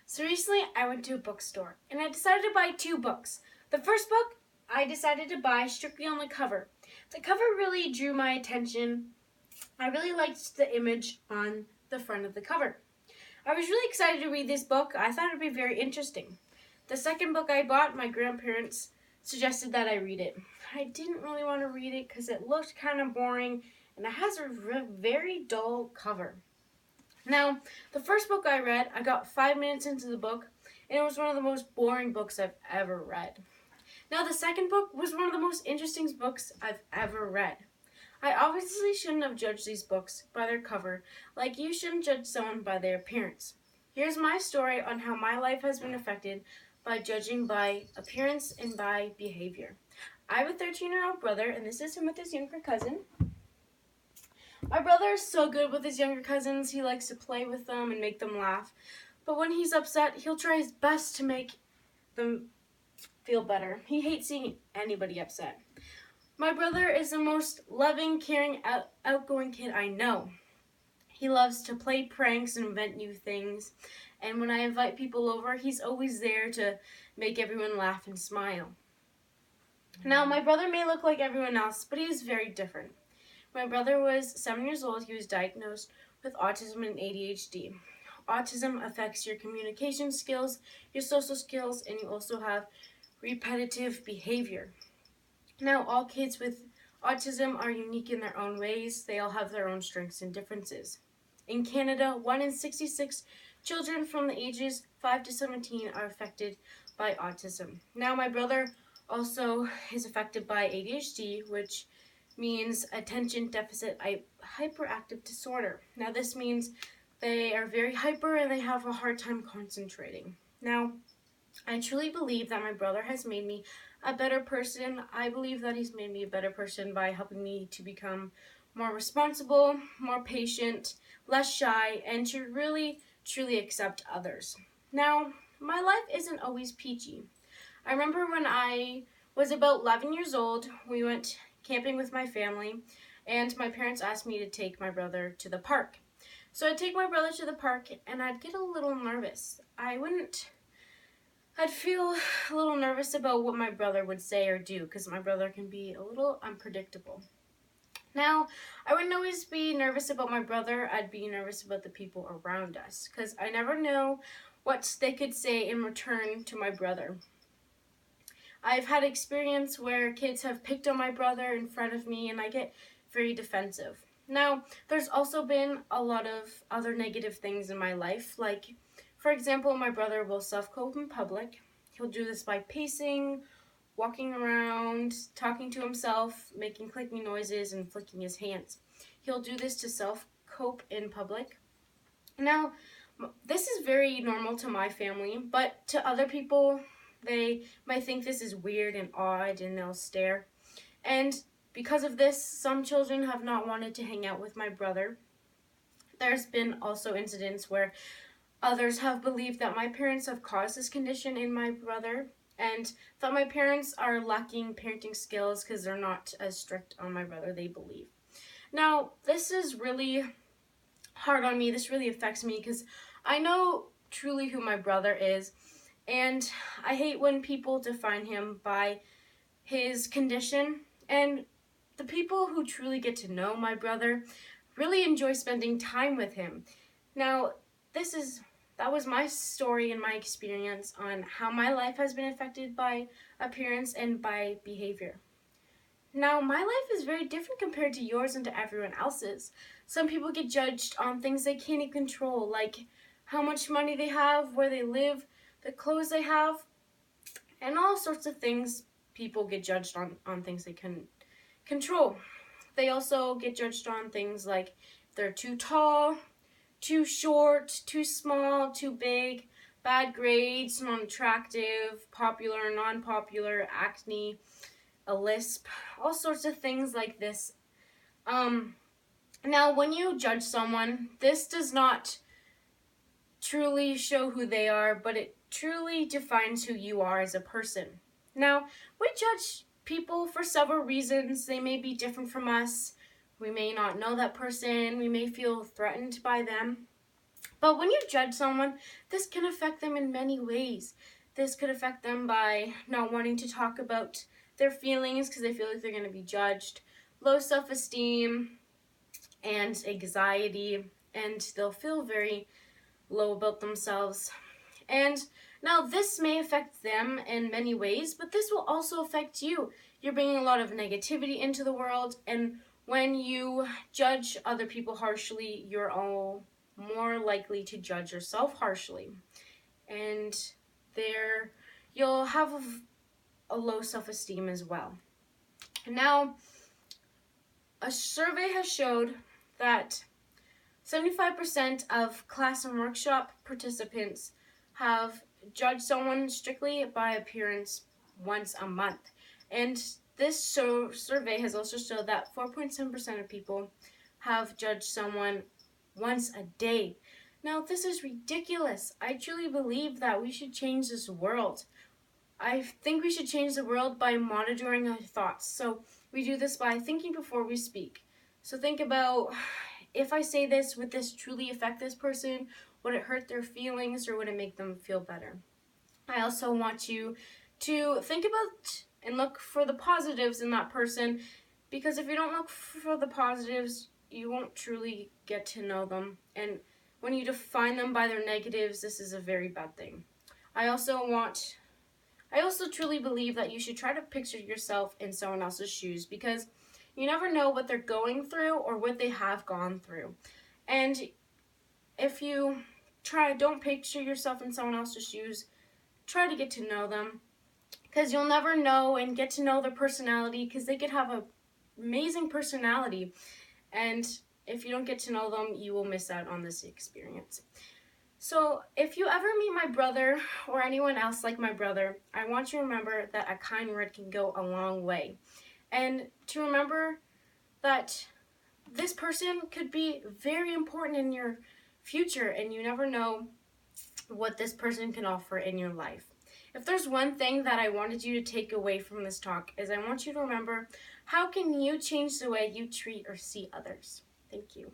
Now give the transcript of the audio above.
So recently I went to a bookstore and I decided to buy two books. The first book I decided to buy strictly on the cover. The cover really drew my attention. I really liked the image on the front of the cover. I was really excited to read this book. I thought it would be very interesting. The second book I bought, my grandparents suggested that I read it. I didn't really want to read it because it looked kind of boring and it has a very dull cover. Now, the first book I read, I got 5 minutes into the book, and it was one of the most boring books I've ever read. Now, the second book was one of the most interesting books I've ever read. I obviously shouldn't have judged these books by their cover, like you shouldn't judge someone by their appearance. Here's my story on how my life has been affected by judging by appearance and by behavior. I have a 13-year-old brother, and this is him with his younger cousin. My brother is so good with his younger cousins. He likes to play with them and make them laugh. But when he's upset, he'll try his best to make them feel better. He hates seeing anybody upset. My brother is the most loving, caring, outgoing kid I know. He loves to play pranks and invent new things. And when I invite people over, he's always there to make everyone laugh and smile. Now, my brother may look like everyone else, but he is very different. My brother was 7 years old. He was diagnosed with autism and ADHD. Autism affects your communication skills, your social skills, and you also have repetitive behavior. Now, all kids with autism are unique in their own ways. They all have their own strengths and differences. In Canada, 1 in 66 children from the ages 5 to 17 are affected by autism. Now, my brother also is affected by ADHD, which means attention deficit hyperactive disorder. Now, this means they are very hyper and they have a hard time concentrating. Now, I truly believe that my brother has made me a better person. I believe that he's made me a better person by helping me to become more responsible, more patient, less shy, and to really, truly accept others. Now, my life isn't always peachy. I remember when I was about 11 years old, we went camping with my family, and my parents asked me to take my brother to the park. So I'd take my brother to the park, and I'd get a little nervous. I'd feel a little nervous about what my brother would say or do, because my brother can be a little unpredictable. Now, I wouldn't always be nervous about my brother. I'd be nervous about the people around us, because I never know what they could say in return to my brother. I've had experience where kids have picked on my brother in front of me, and I get very defensive. Now, there's also been a lot of other negative things in my life, like, for example, my brother will self-cope in public. He'll do this by pacing, walking around, talking to himself, making clicking noises, and flicking his hands. He'll do this to self-cope in public. Now, this is very normal to my family, but to other people, they might think this is weird and odd, and they'll stare. And because of this, some children have not wanted to hang out with my brother. There's been also incidents where others have believed that my parents have caused this condition in my brother, and that my parents are lacking parenting skills because they're not as strict on my brother, they believe. Now, this is really hard on me. This really affects me because I know truly who my brother is. And I hate when people define him by his condition. And the people who truly get to know my brother really enjoy spending time with him. Now, that was my story and my experience on how my life has been affected by appearance and by behavior. Now, my life is very different compared to yours and to everyone else's. Some people get judged on things they can't control, like how much money they have, where they live, the clothes they have, and all sorts of things. People get judged on things they can control. They also get judged on things like if they're too tall, too short, too small, too big, bad grades, non-attractive, popular, non-popular, acne, a lisp, all sorts of things like this. Now, when you judge someone, this does not truly show who they are, but it truly defines who you are as a person. Now, we judge people for several reasons. They may be different from us. We may not know that person. We may feel threatened by them. But when you judge someone, this can affect them in many ways. This could affect them by not wanting to talk about their feelings because they feel like they're going to be judged, low self-esteem, and anxiety, and they'll feel very low about themselves. And now this may affect them in many ways, but this will also affect you. You're bringing a lot of negativity into the world, and when you judge other people harshly, you're all more likely to judge yourself harshly. And there you'll have a low self-esteem as well. Now, a survey has showed that 75% of class and workshop participants have judged someone strictly by appearance once a month. And this survey has also showed that 4.7% of people have judged someone once a day. Now, this is ridiculous. I truly believe that we should change this world. I think we should change the world by monitoring our thoughts. So we do this by thinking before we speak. So think about, if I say this, would this truly affect this person? Would it hurt their feelings, or would it make them feel better? I also want you to think about and look for the positives in that person, because if you don't look for the positives, you won't truly get to know them. And when you define them by their negatives, this is a very bad thing. I also truly believe that you should try to picture yourself in someone else's shoes, because you never know what they're going through or what they have gone through. And if you don't picture yourself in someone else's shoes, try to get to know them, because you'll never know and get to know their personality, because they could have an amazing personality. And if you don't get to know them, you will miss out on this experience. So if you ever meet my brother or anyone else like my brother, I want you to remember that a kind word can go a long way. And to remember that this person could be very important in your future, and you never know what this person can offer in your life. If there's one thing that I wanted you to take away from this talk, is I want you to remember, how can you change the way you treat or see others? Thank you.